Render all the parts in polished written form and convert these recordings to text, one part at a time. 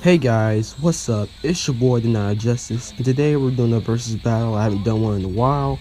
Hey guys, what's up? It's your boy Denied Justice, and today we're doing a versus battle. I haven't done one in a while,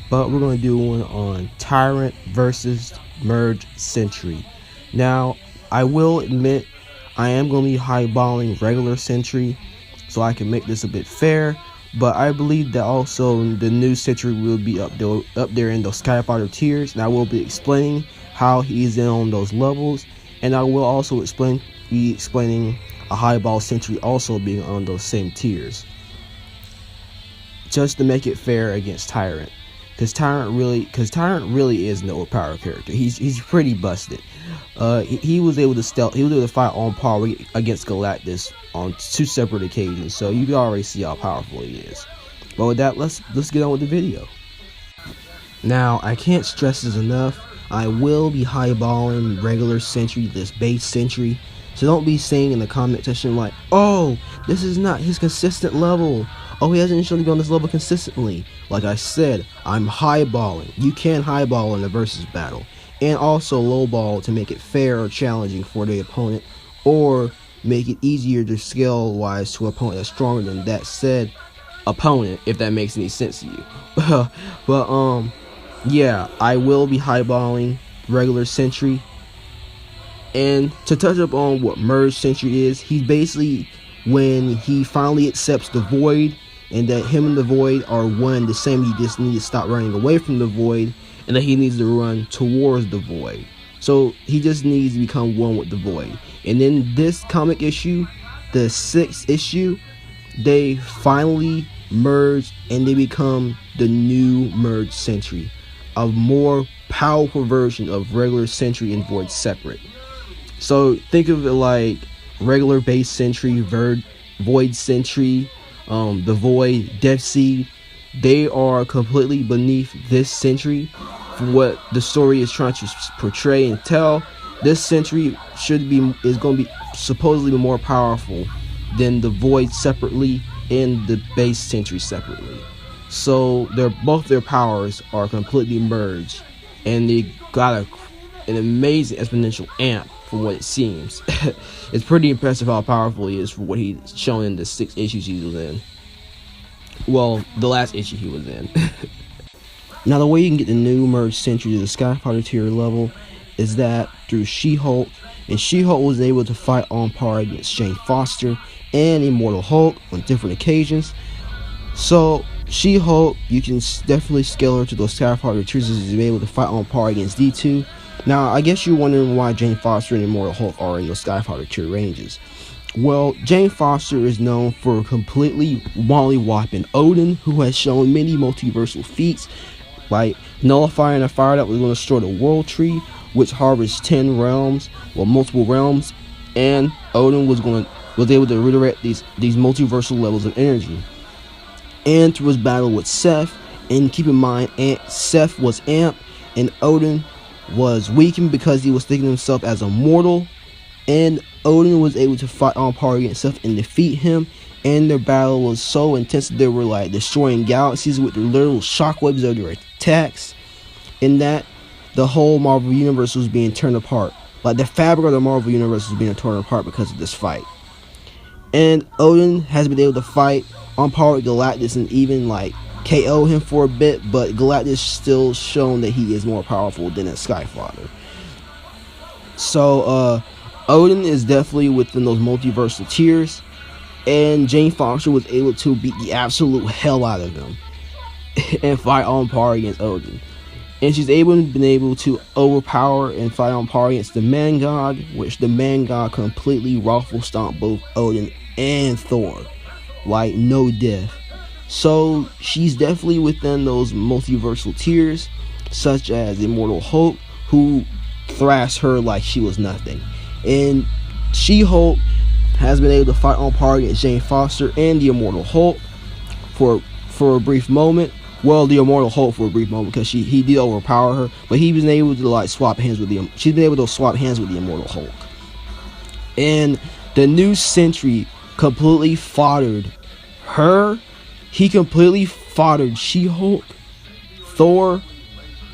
but we're going to do one on Tyrant versus Merge Sentry. Now, I will admit I am going to be highballing regular Sentry so I can make this a bit fair, but I believe that also the new Sentry will be up there in those Skyfighter tiers, and I will be explaining how he's in on those levels, and I will also be explaining a highball Sentry also being on those same tiers, just to make it fair against Tyrant, because Tyrant really is no power character. He's pretty busted. He was able to stealth. He was able to fight on par against Galactus on 2 separate occasions, so you can already see how powerful he is. But with that, let's get on with the video. Now, I can't stress this enough. I will be highballing regular Sentry, this base Sentry. So don't be saying in the comment section like, oh, this is not his consistent level. Oh, he hasn't shown to be on this level consistently. Like I said, I'm highballing. You can highball in a versus battle. And also lowball to make it fair or challenging for the opponent. Or make it easier to scale wise to an opponent that's stronger than that said opponent, if that makes any sense to you. But yeah, I will be highballing regular Sentry. And to touch up on what Merge Sentry is, he's basically when he finally accepts the Void, and that him and the Void are one the same. He just needs to stop running away from the Void, and that he needs to run towards the Void. So he just needs to become one with the Void. And then this comic issue, the 6th issue, they finally merge and they become the new Merge Sentry, a more powerful version of regular Sentry and Void separate. So think of it like regular base Sentry, Void Sentry, the Void, Death Seed. They are completely beneath this Sentry for what the story is trying to portray and tell. This Sentry is going to be supposedly more powerful than the Void separately and the base Sentry separately. So both their powers are completely merged, and they got an amazing exponential amp. For what it seems, it's pretty impressive how powerful he is for what he's shown in the 6 issues he was in. Well, the last issue he was in. Now, the way you can get the new Merge Sentry to the Skyfighter tier level is that through She-Hulk, and She-Hulk was able to fight on par against Jane Foster and Immortal Hulk on different occasions. So She-Hulk, you can definitely scale her to those Skyfighter tiers as you're able to fight on par against D2. Now, I guess you're wondering why Jane Foster and Immortal Hulk are in those Skyfighter tier ranges. Well, Jane Foster is known for completely mollywopping Odin, who has shown many multiversal feats, like nullifying a fire that was going to destroy the World Tree, which harvests 10 realms, or multiple realms, and Odin was able to redirect these multiversal levels of energy. And through his battle with Seth, and keep in mind, Seth was Amp, and Odin was weakened because he was thinking of himself as a mortal, and Odin was able to fight on par against Seth and defeat him, and their battle was so intense that they were like destroying galaxies with their literal shockwaves of their attacks, and that the whole Marvel Universe was being torn apart. Like the fabric of the Marvel Universe was being torn apart because of this fight. And Odin has been able to fight on par with Galactus and even like KO him for a bit, but Galactus still shown that he is more powerful than a Skyfather. So Odin is definitely within those multiversal tiers, and Jane Foster was able to beat the absolute hell out of him and fight on par against Odin. And she's been able to overpower and fight on par against the Man God, which the Man God completely raffle stomped both Odin and Thor, like no death. So she's definitely within those multiversal tiers, such as Immortal Hulk, who thrashed her like she was nothing. And She-Hulk has been able to fight on par against Jane Foster and the Immortal Hulk for a brief moment. Well, the Immortal Hulk for a brief moment, because he did overpower her, but he was able to like swap hands with she's been able to swap hands with the Immortal Hulk. And the new Sentry completely foddered her. He completely foddered She-Hulk, Thor,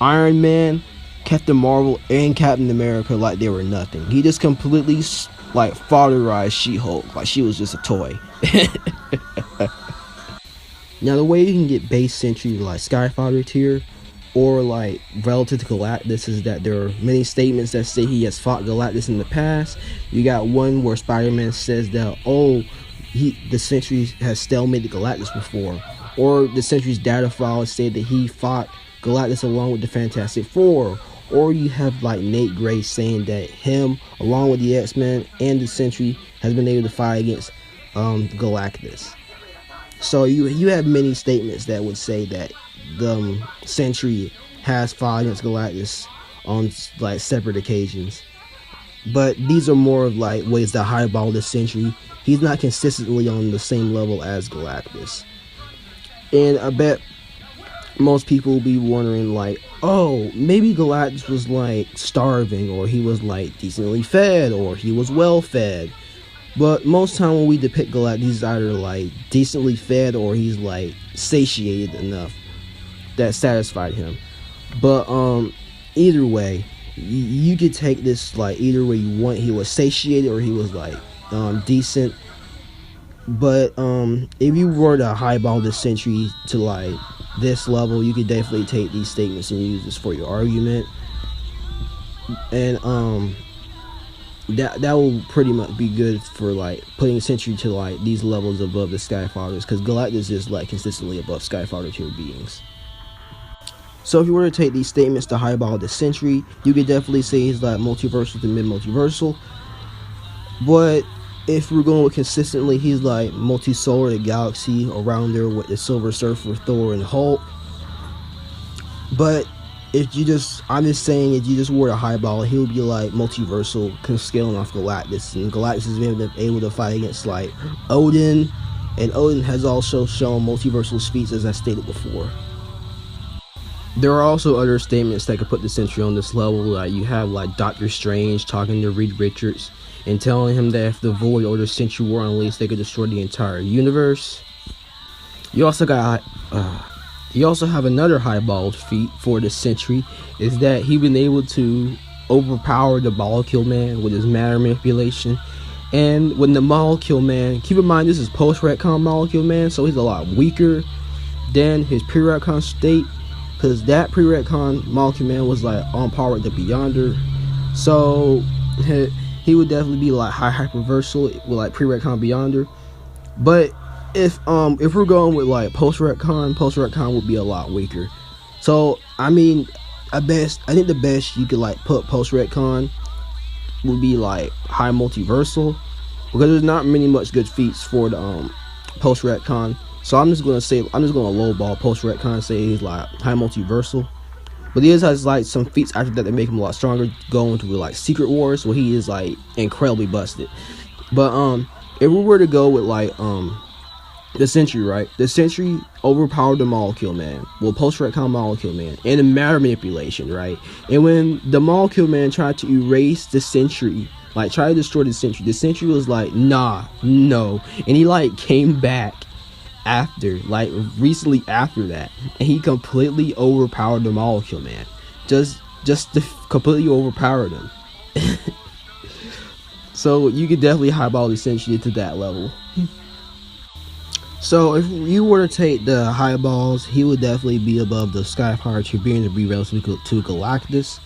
Iron Man, Captain Marvel, and Captain America like they were nothing. He just completely like fatherized She-Hulk, like she was just a toy. Now the way you can get base Sentry to like Skyfighter tier or like relative to Galactus is that there are many statements that say he has fought Galactus in the past. You got one where Spider-Man says that, oh, the Sentry has stalemated Galactus before, or the Sentry's data files say that he fought Galactus along with the Fantastic Four, or you have like Nate Gray saying that him along with the X-Men and the Sentry has been able to fight against Galactus. So you have many statements that would say that the Sentry has fought against Galactus on like separate occasions, but these are more of like ways to highball the Sentry. He's not consistently on the same level as Galactus, and I bet most people will be wondering like, oh, maybe Galactus was like starving, or he was like decently fed, or he was well fed. But most time when we depict Galactus, he's either like decently fed or he's like satiated enough that satisfied him. But either way, you could take this like either way you want. He was satiated or he was like decent. But if you were to highball the Sentry to like this level, you could definitely take these statements and use this for your argument. And that will pretty much be good for like putting Sentry to like these levels above the Skyfighters, because Galactus is like consistently above Skyfighter tier beings. So if you were to take these statements to highball the Sentry, you could definitely say he's like multiversal to mid-multiversal. But if we're going with consistently, he's like multisolar to galaxy, around there with the Silver Surfer, Thor, and Hulk. But I'm just saying, if you just were to highball, he would be like multiversal, scaling off Galactus, and Galactus is able to fight against like Odin, and Odin has also shown multiversal feats, as I stated before. There are also other statements that could put the Sentry on this level. Like you have like Doctor Strange talking to Reed Richards and telling him that if the Void or the Sentry were unleashed, they could destroy the entire universe. You also have another highballed feat for the Sentry, is that he been able to overpower the Molecule Man with his matter manipulation. And when the Molecule Man, keep in mind this is post-retcon Molecule Man, so he's a lot weaker than his pre-retcon state, because that pre-retcon Molecule Man was like on par with the Beyonder. So he would definitely be like high hyperversal with like pre-retcon Beyonder. But if we're going with like post-retcon would be a lot weaker. So I mean, I think the best you could like put post-retcon would be like high multiversal, because there's not much good feats for the post-retcon. So I'm just gonna lowball post-retcon, say he's like high multiversal. But he has like some feats after that make him a lot stronger, going to like Secret Wars, where he is like incredibly busted. But if we were to go with like the Sentry, right? The Sentry overpowered the Molecule Man, well, post-retcon Molecule Man, and the matter manipulation, right? And when the Molecule Man tried to erase the Sentry, like try to destroy the Sentry was like, nah, no. And he like came back after, like recently after that, and he completely overpowered the Molecule Man. Just completely overpowered him. So you could definitely highball the Sentry to that level. So if you were to take the highballs, he would definitely be above the Skyfire tier being to be relative to Galactus.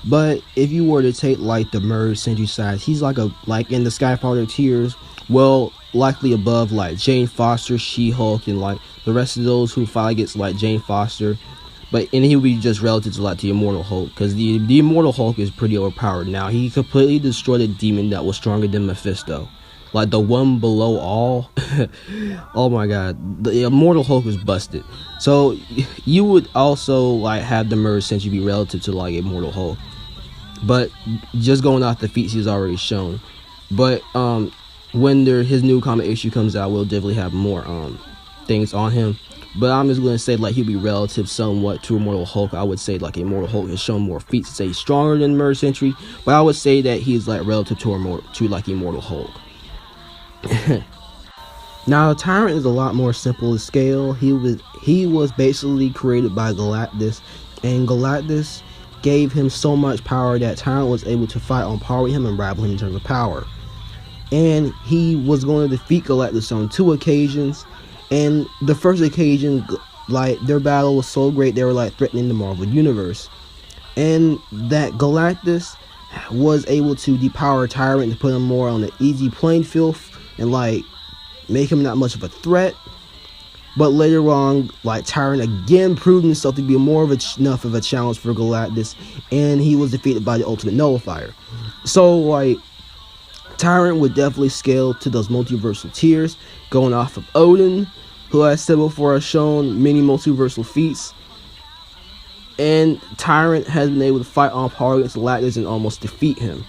But if you were to take like the merged Sentry size, he's like in the Skyfire tiers, well, likely above like Jane Foster, She-Hulk, and like the rest of those who fight against like Jane Foster. And he would be just relative to like the Immortal Hulk, because the Immortal Hulk is pretty overpowered now. He completely destroyed a demon that was stronger than Mephisto, like the one below all. Oh my god, the Immortal Hulk is busted. So you would also like have the merged Sentry be relative to like Immortal Hulk, but just going off the feats he's already shown. But when his new comic issue comes out, we'll definitely have more things on him. But I'm just gonna say like he'll be relative somewhat to Immortal Hulk. I would say like Immortal Hulk has shown more feats to say he's stronger than merged Sentry, but I would say that he's like relative to like Immortal Hulk. Now Tyrant is a lot more simple to scale. He was basically created by Galactus, and Galactus gave him so much power that Tyrant was able to fight on par with him and rival him in terms of power. and he was going to defeat Galactus on 2 occasions. And the first occasion, like, their battle was so great they were like threatening the Marvel Universe, and that Galactus was able to depower Tyrant to put him more on an easy playing field and like make him not much of a threat. But later on, like, Tyrant again proved himself to be more of enough of a challenge for Galactus, and he was defeated by the Ultimate Nullifier. So, like, Tyrant would definitely scale to those multiversal tiers, going off of Odin, who I said before has shown many multiversal feats. And Tyrant has been able to fight on par against Galactus and almost defeat him.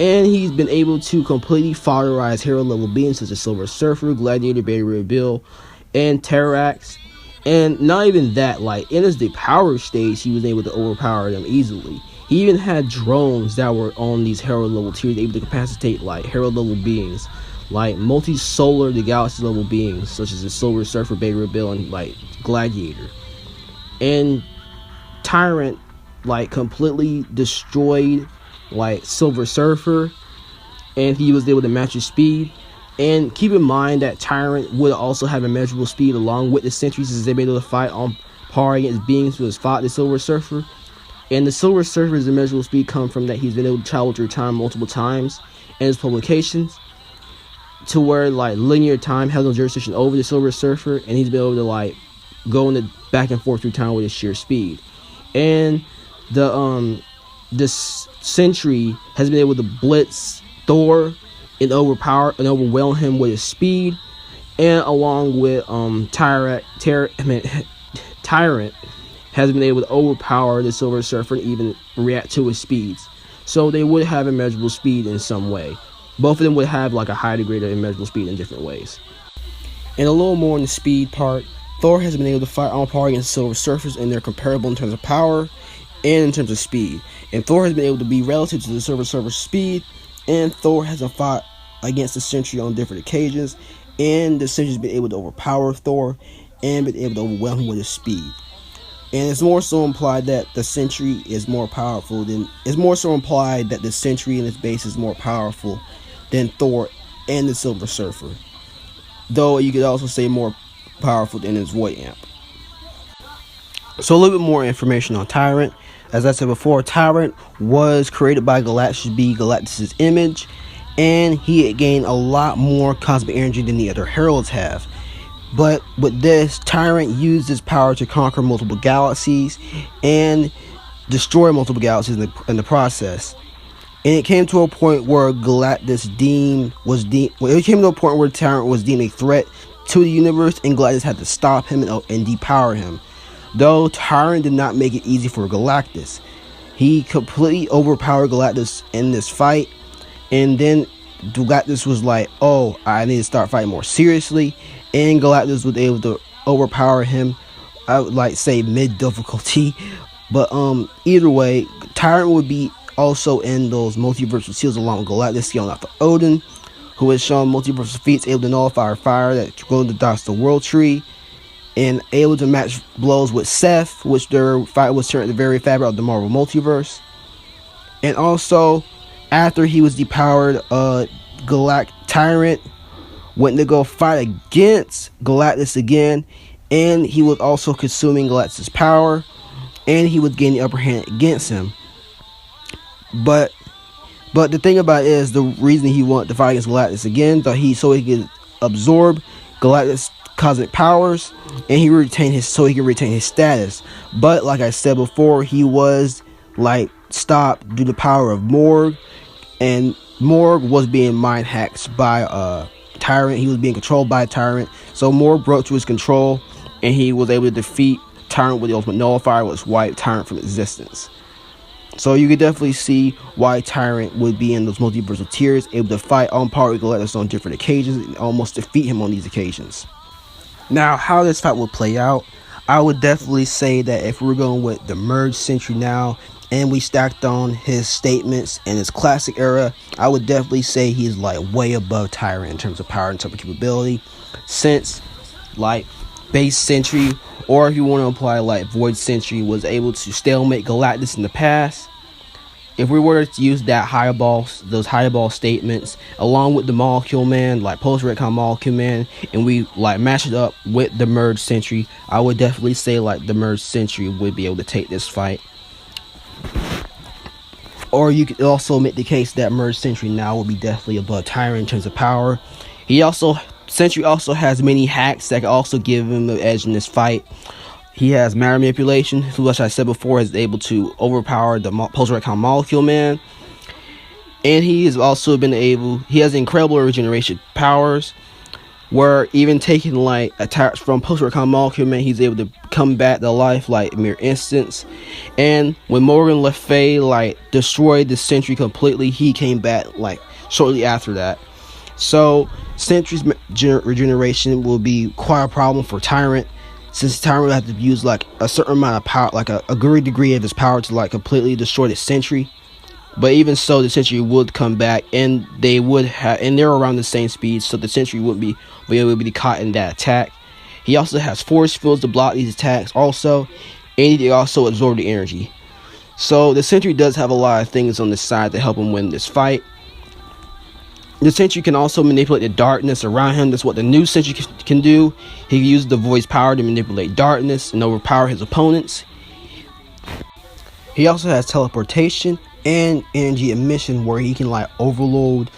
And he's been able to completely foderize hero level beings such as Silver Surfer, Gladiator, Beta Ray Bill, and Terax. And not even that, like, in his depower stage, he was able to overpower them easily. He even had drones that were on these hero level tiers, able to capacitate like hero level beings, like multi-solar to galaxy level beings, such as the Silver Surfer, Beta Ray Bill, and like Gladiator. And Tyrant like completely destroyed like Silver Surfer, and he was able to match his speed. And keep in mind that Tyrant would also have immeasurable speed along with the Sentries, as they've been able to fight on par against beings who has fought the Silver Surfer. And the Silver Surfer's immeasurable speed come from that he's been able to travel through time multiple times in his publications, to where like linear time has no jurisdiction over the Silver Surfer, and he's been able to like go in the back and forth through time with his sheer speed. And this Sentry has been able to blitz Thor and overpower and overwhelm him with his speed, and along with Tyrant has been able to overpower the Silver Surfer and even react to his speeds. So they would have immeasurable speed in some way. Both of them would have like a high degree of immeasurable speed in different ways. And a little more on the speed part, Thor has been able to fight on par against Silver Surfers, and they're comparable in terms of power and in terms of speed. And Thor has been able to be relative to the Silver Surfer's speed, and Thor hasn't fought against the Sentry on different occasions, and the Sentry's been able to overpower Thor and been able to overwhelm him with his speed. And it's more so implied that the Sentry is more powerful than the Sentry in its base is more powerful than Thor and the Silver Surfer. Though you could also say more powerful than his Void Amp. So a little bit more information on Tyrant. As I said before, Tyrant was created by Galactus B, Galactus' image, and he had gained a lot more cosmic energy than the other heralds have. But with this, Tyrant used his power to conquer multiple galaxies and destroy multiple galaxies in the process. And it came to a point where Tyrant was deemed a threat to the universe, and Galactus had to stop him and depower him. Though Tyrant did not make it easy for Galactus. He completely overpowered Galactus in this fight, and then Galactus was like, oh, I need to start fighting more seriously, and Galactus was able to overpower him, I would like say mid difficulty. But either way, Tyrant would be also in those multiversal seals along with Galactus, scaling out for Odin, who has shown multiversal feats, able to nullify fire that going to dodge the world tree, and able to match blows with Seth, which their fight was turned at the very fabric of the Marvel multiverse. And also, after he was depowered, Tyrant went to go fight against Galactus again, and he was also consuming Galactus' power, and he was gaining the upper hand against him. But the thing about it is, the reason he wanted to fight against Galactus again, so he could absorb Galactus' cosmic powers, and he could retain his status. But like I said before, he was like stopped due to the power of Morg, and Morg was being mind hacked by Tyrant. He was being controlled by Tyrant, so Morg broke to his control, and he was able to defeat Tyrant with the Ultimate Nullifier, which wiped Tyrant from existence. So you could definitely see why Tyrant would be in those multiversal tiers, able to fight on par with Galactus on different occasions and almost defeat him on these occasions. Now, how this fight would play out, I would definitely say that if we're going with the merged Sentry now, and we stacked on his statements in his classic era, I would definitely say he's like way above Tyrant in terms of power and type of capability, since like base Sentry, or if you want to apply like Void Sentry, was able to stalemate Galactus in the past. if we were to use that those highball statements, along with the Molecule Man, like post-retcon Molecule Man, and we like match it up with the merged Sentry, I would definitely say like the merged Sentry would be able to take this fight. Or you could also make the case that merged Sentry now will be definitely above Tyrant in terms of power. Sentry also has many hacks that can also give him the edge in this fight. He has matter manipulation, which I said before is able to overpower the post-retcon Molecule Man. And he has also he has incredible regeneration powers, where even taking like attacks from post-retcon Molecule Man, he's able to come back to life like mere instants. And when Morgan Le Fay like destroyed the Sentry completely, he came back like shortly after that. So Sentry's regeneration will be quite a problem for Tyrant, since Tyrant will have to use like a certain amount of power, like a great degree of his power to like completely destroy the Sentry. But even so, the Sentry would come back, and they're around the same speed, so the Sentry wouldn't be able to be caught in that attack. He also has force fields to block these attacks also, and he also absorb the energy. So the Sentry does have a lot of things on the side to help him win this fight. The Sentry can also manipulate the darkness around him. That's what the new Sentry can do. He can use the Void's power to manipulate darkness and overpower his opponents. He also has teleportation and energy emission, where he can like overload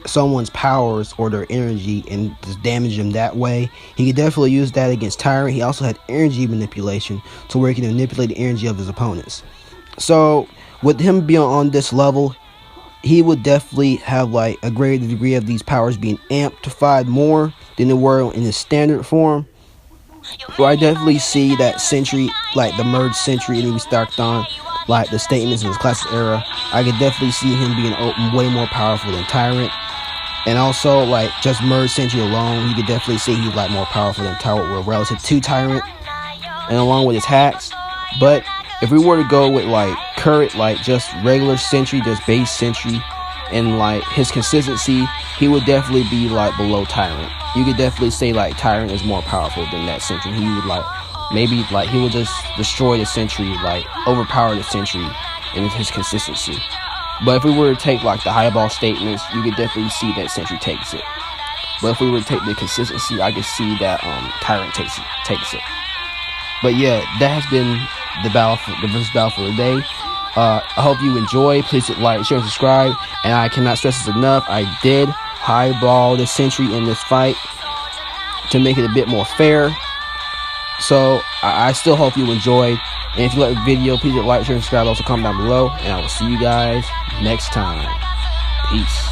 someone's powers or their energy and just damage them that way. He could definitely use that against Tyrant. He also had energy manipulation, to where he can manipulate the energy of his opponents. So with him being on this level, he would definitely have like a greater degree of these powers being amplified more than they were in his standard form. So I definitely see that Sentry, like the merged Sentry, and he was stacked on like the statements in his classic era. I could definitely see him being way more powerful than Tyrant. And also like just merged Sentry alone, you could definitely see he's like more powerful than Tyrant relative to Tyrant, and along with his hacks. But if we were to go with like current, like just regular Sentry, just base Sentry, and like his consistency, he would definitely be like below Tyrant. You could definitely say like Tyrant is more powerful than that Sentry. He would like maybe like he would just destroy the Sentry, like overpower the Sentry in his consistency. But if we were to take like the highball statements, you could definitely see that Sentry takes it. But if we were to take the consistency, I could see that Tyrant takes it. But yeah, that has been the versus battle for the day. I hope you enjoy. Please hit like, share, and subscribe. And I cannot stress this enough, I did highball the Sentry in this fight to make it a bit more fair. So I still hope you enjoyed. And if you like the video, please hit like, share, and subscribe. Also comment down below. And I will see you guys next time. Peace.